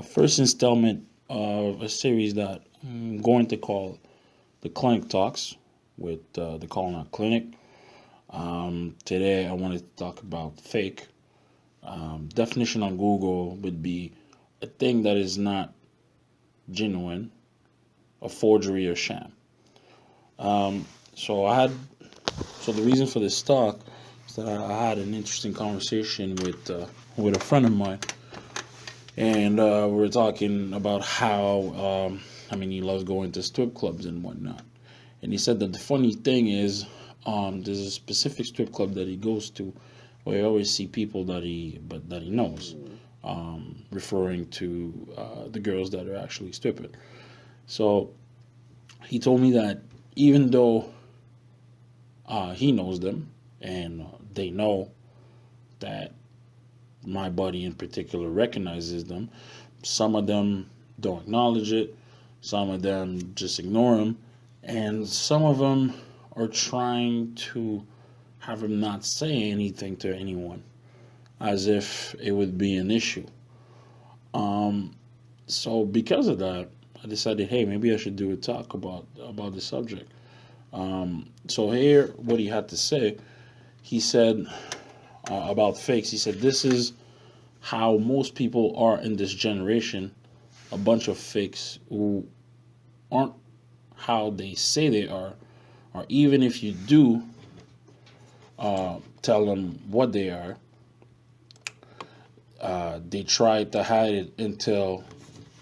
First installment of a series that I'm going to call the Clinic Talks with the Calling Out Clinic. Today I wanted to talk about fake. Definition on Google would be a thing that is not genuine, a forgery or sham. Um, so I had so the reason for this talk is that I had an interesting conversation with a friend of mine, and we were talking about how he loves going to strip clubs and whatnot. And he said that the funny thing is, there's a specific strip club that he goes to where he always see people that he knows, referring to the girls that are actually stripping. So he told me that even though he knows them and they know that my buddy in particular recognizes them, some of them don't acknowledge it, some of them just ignore him, and some of them are trying to have him not say anything to anyone as if it would be an issue. Um, so because of that, I decided, hey, maybe I should do a talk about the subject. So here, what he had to say, he said about fakes. He said this is how most people are in this generation, a bunch of fakes who aren't how they say they are, or even if you do tell them what they are, they try to hide it until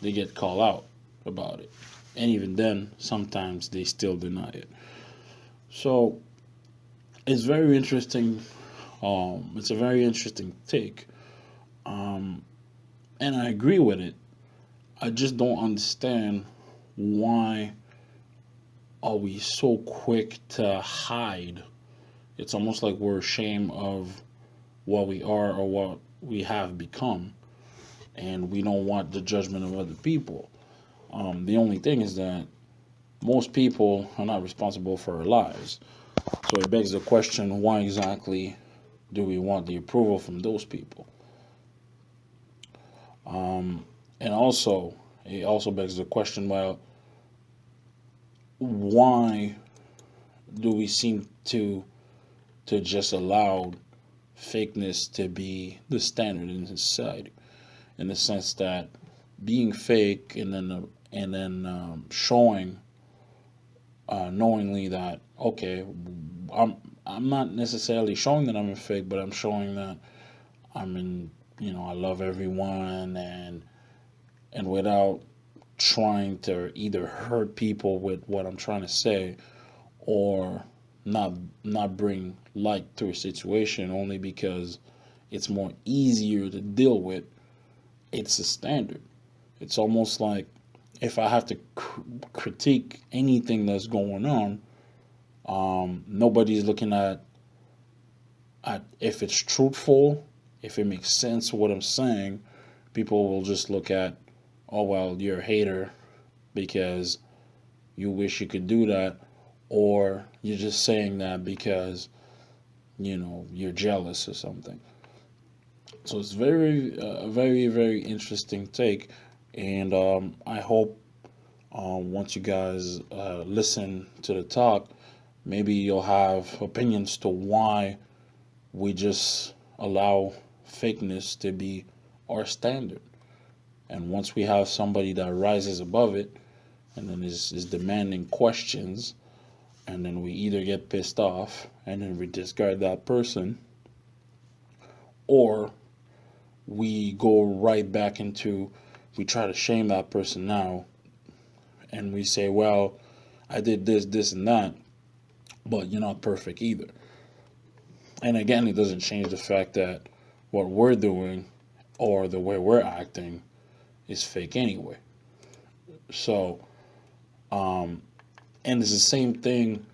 they get called out about it. And even then, sometimes they still deny it. So it's very interesting. It's a very interesting take. Um, and I agree with it. I just don't understand why are we so quick to hide. It's almost like we're ashamed of what we are or what we have become, and we don't want the judgment of other people. The only thing is that most people are not responsible for our lives. So it begs the question, why exactly do we want the approval from those people? Um, and also, it also begs the question, well, why do we seem to just allow fakeness to be the standard in society? In the sense that being fake and then showing knowingly that, okay, I'm I'm not necessarily showing that I'm a fake, but I'm showing that I'm in, I love everyone, and without trying to either hurt people with what I'm trying to say, or not not bring light to a situation only because it's more easier to deal with. It's a standard. It's almost like if I have to critique anything that's going on, nobody's looking at if it's truthful, if it makes sense what I'm saying. People will just look at, oh well, you're a hater because you wish you could do that, or you're just saying that because you're jealous or something. So it's very interesting take, and I hope once you guys listen to the talk, maybe you'll have opinions to why we just allow fakeness to be our standard. And once we have somebody that rises above it and then is demanding questions, and then we either get pissed off and then we discard that person, or we go right back into, we try to shame that person now, and we say, well, I did this, and that, but you're not perfect either. And again, it doesn't change the fact that what we're doing or the way we're acting is fake anyway. So, and it's the same thing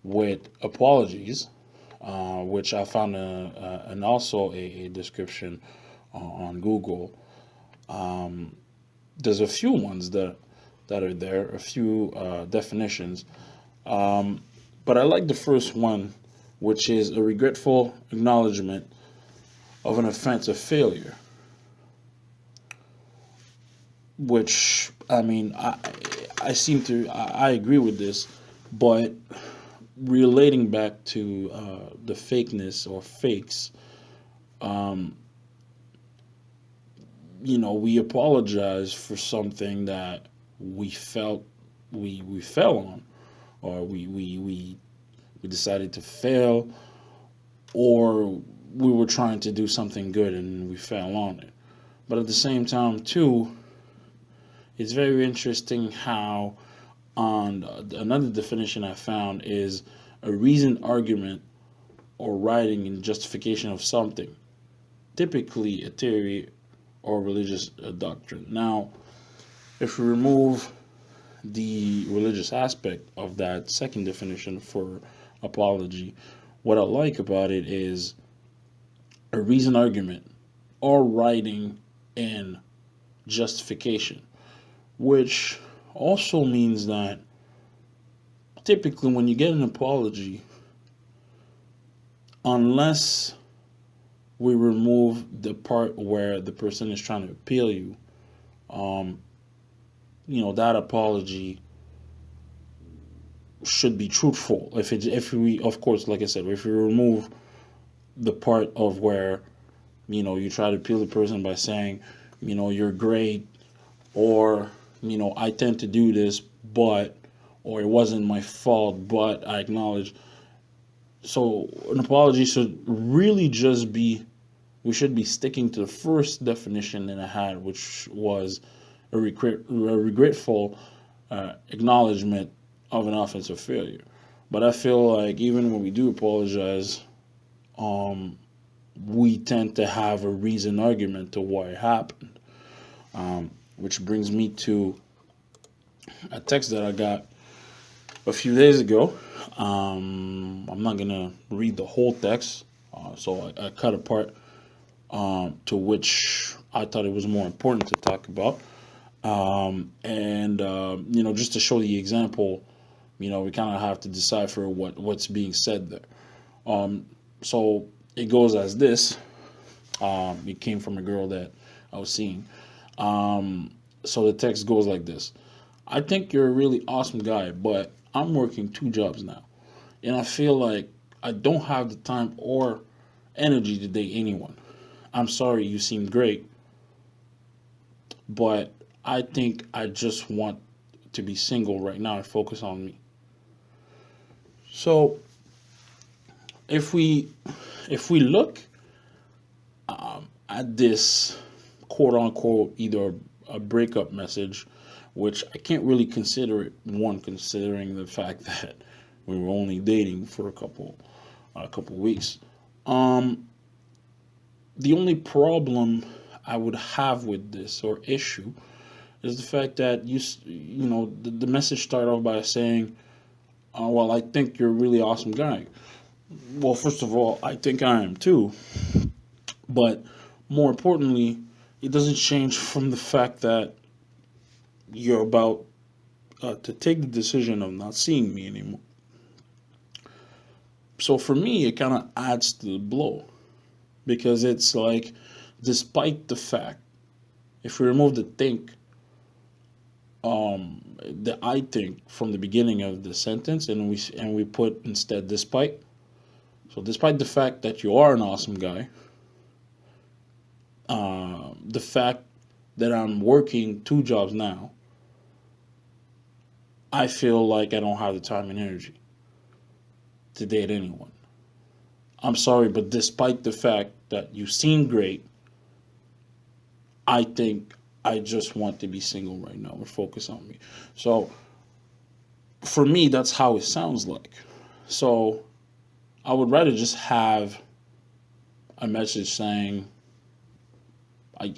with apologies, which I found and also a description on Google. There's a few ones that are there, a few definitions, but I like the first one, which is a regretful acknowledgement of an offense or failure. which I mean, I agree with this, but relating back to the fakeness or fakes, um, we apologize for something that we felt we fell on, or we decided to fail, or we were trying to do something good and we fell on it. But at the same time, too, it's very interesting how on another definition I found is a reasoned argument or writing in justification of something, typically a theory or religious doctrine. Now, if we remove the religious aspect of that second definition for apology, what I like about it is a reasoned argument or writing in justification, which also means that typically when you get an apology, unless we remove the part where the person is trying to appeal you, um, that apology should be truthful. If we, of course, like I said, if we remove the part of where you try to appeal the person by saying, you're great, or I tend to do this, but, or it wasn't my fault, but I acknowledge. So an apology should really just be, we should be sticking to the first definition that I had, which was a regretful acknowledgement of an offensive failure. But I feel like even when we do apologize, we tend to have a reasoned argument to why it happened. Which brings me to a text that I got a few days ago. I'm not gonna read the whole text, so I cut a part to which I thought it was more important to talk about. And just to show the example, we kind of have to decipher what's being said there. So it goes as this. It came from a girl that I was seeing. So the text goes like this: I think you're a really awesome guy, but I'm working 2 jobs now, and I feel like I don't have the time or energy to date anyone. I'm sorry, you seem great, but I think I just want to be single right now and focus on me. So if we look at this quote unquote either a breakup message, which I can't really consider it one, considering the fact that we were only dating for a couple weeks. The only problem I would have with this or issue is the fact that the message started off by saying, well, I think you're a really awesome guy. Well, first of all, I think I am too, but more importantly, it doesn't change from the fact that you're about to take the decision of not seeing me anymore. So for me, it kind of adds to the blow, because it's like, despite the fact, if we remove the think, the I think from the beginning of the sentence, and we put instead despite. So despite the fact that you are an awesome guy, the fact that I'm working 2 jobs now, I feel like I don't have the time and energy to date anyone. I'm sorry, but despite the fact that you seem great, I think I just want to be single right now or focus on me. So for me, that's how it sounds like. So I would rather just have a message saying,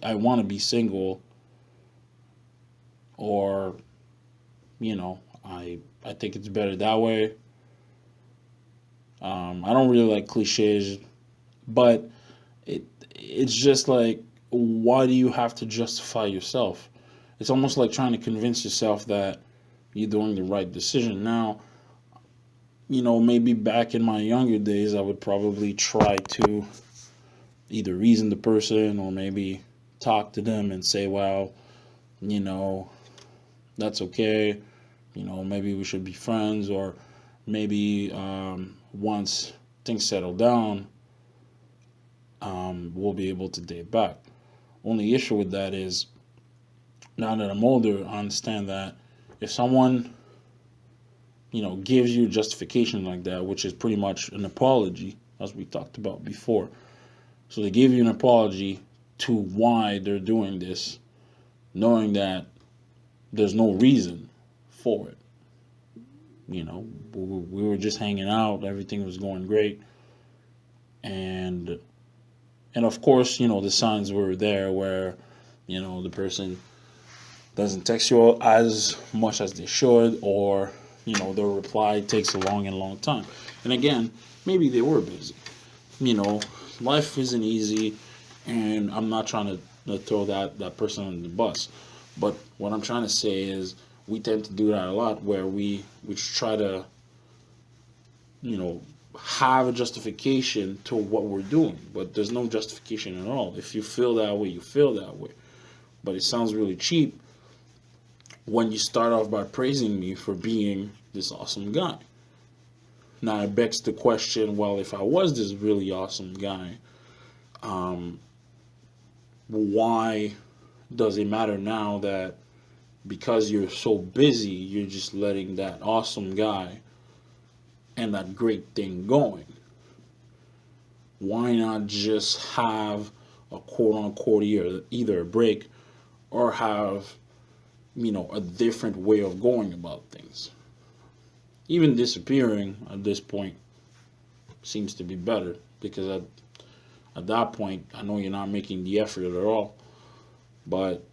I want to be single, or, I think it's better that way. I don't really like cliches, but it's just like, why do you have to justify yourself? It's almost like trying to convince yourself that you're doing the right decision. Now, maybe back in my younger days, I would probably try to either reason the person or maybe talk to them and say, well, you know, that's okay. Maybe we should be friends, or maybe once things settle down, we'll be able to date back. Only issue with that is, now that I'm older, I understand that if someone, gives you justification like that, which is pretty much an apology, as we talked about before. So they give you an apology to why they're doing this, knowing that there's no reason for it. We were just hanging out, everything was going great, and of course, the signs were there where, the person doesn't text you as much as they should, or their reply takes a long time. And again, maybe they were busy. Life isn't easy, and I'm not trying to throw that person on the bus. But what I'm trying to say is, we tend to do that a lot, where we try to, have a justification to what we're doing, but there's no justification at all. If you feel that way, you feel that way. But it sounds really cheap when you start off by praising me for being this awesome guy. Now it begs the question, well, if I was this really awesome guy, why does it matter now that because you're so busy, you're just letting that awesome guy and that great thing going? Why not just have a quote unquote either a break, or have, a different way of going about things? Even disappearing at this point seems to be better, because at that point, I know you're not making the effort at all. But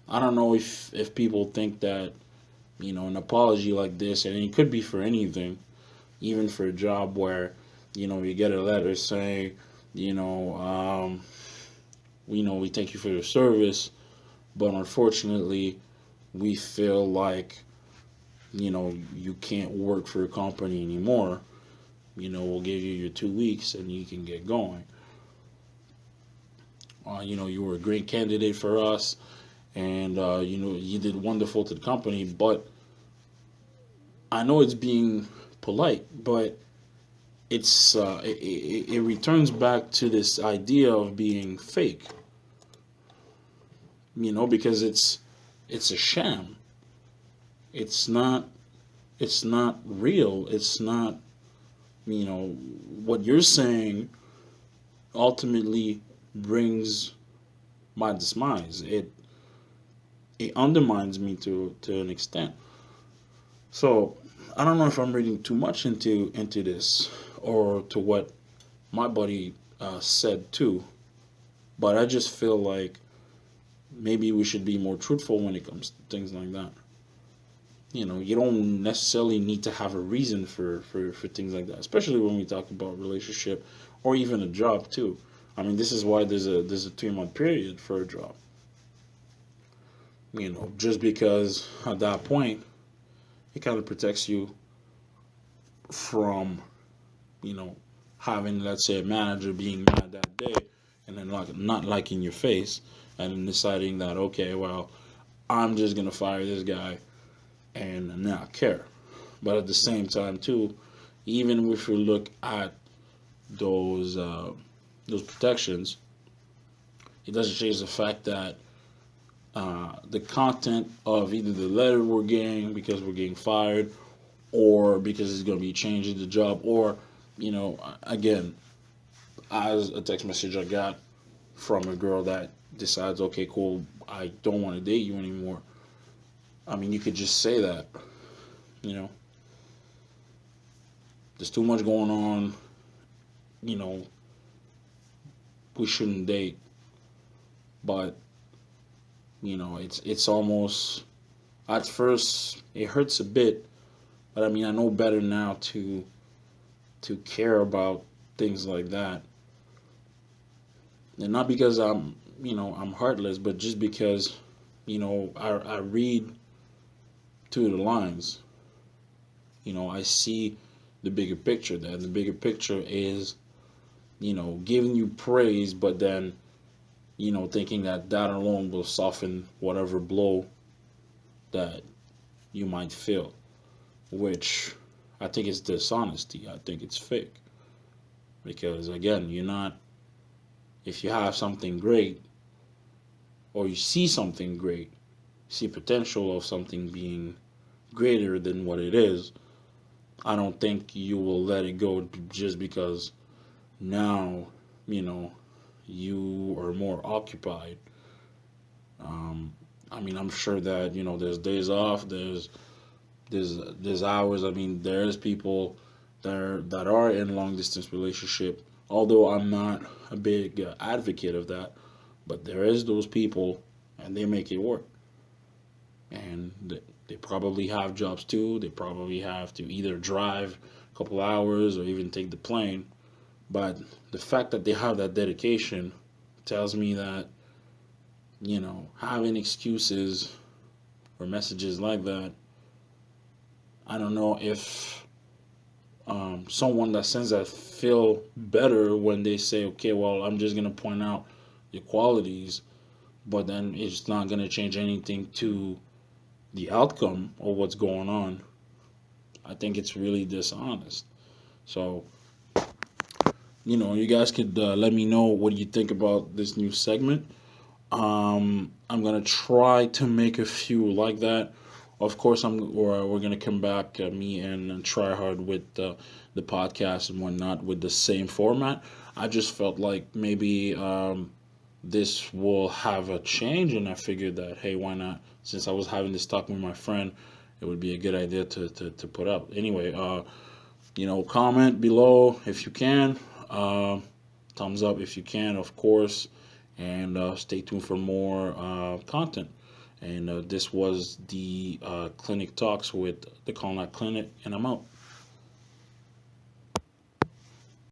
I don't know if people think that, an apology like this, and it could be for anything, even for a job where, you get a letter saying, we thank you for your service, but unfortunately, we feel like, you can't work for a company anymore. We'll give you your 2 weeks and you can get going. You were a great candidate for us, and you did wonderful to the company. But I know it's being polite, but it returns back to this idea of being fake. Because it's a sham. It's not real. It's not, what you're saying ultimately brings my demise. It undermines me to an extent. So I don't know if I'm reading too much into this, or to what my buddy said too, but I just feel like maybe we should be more truthful when it comes to things like that. You don't necessarily need to have a reason for things like that, especially when we talk about relationship, or even a job too. I mean, this is why there's a 3 month period for a job. Just because at that point it kind of protects you from, having, let's say, a manager being mad that day, and then not liking your face, and then deciding that, okay, well, I'm just gonna fire this guy and not care. But at the same time too, even if we look at those protections, it doesn't change the fact that the content of either the letter we're getting because we're getting fired, or because it's going to be changing the job, or again, as a text message I got from a girl that decides, okay, cool, I don't want to date you anymore. I mean, you could just say that, there's too much going on, we shouldn't date. But it's almost, at first it hurts a bit, but I mean, I know better now to care about things like that. And not because I'm heartless, but just because I read through the lines. I see the bigger picture there. The bigger picture is giving you praise, but then thinking that that alone will soften whatever blow that you might feel, which I think is dishonesty. I think it's fake. Because again, you're not, if you have something great or you see something great, see potential of something being greater than what it is, I don't think you will let it go just because now, you know, you are more occupied. Um, I mean, I'm sure that there's days off, there's hours. I mean, there's people that are in long distance relationship. Although I'm not a big advocate of that, but there is those people, and they make it work. And they probably have jobs too. They probably have to either drive a couple hours or even take the plane. But the fact that they have that dedication tells me that having excuses or messages like that, I don't know if someone that sends that feel better when they say, okay, well, I'm just gonna point out the qualities, but then it's not gonna change anything to the outcome of what's going on. I think it's really dishonest. So, you guys could let me know what you think about this new segment. I'm gonna try to make a few like that. Of course, we're gonna come back, me and try hard with the podcast and whatnot with the same format. I just felt like maybe this will have a change, and I figured that, hey, why not? Since I was having this talk with my friend, it would be a good idea to put up. Anyway, comment below if you can. Thumbs up if you can, of course, and stay tuned for more content. And this was the Clinic Talks with the Colonel Clinic, and I'm out.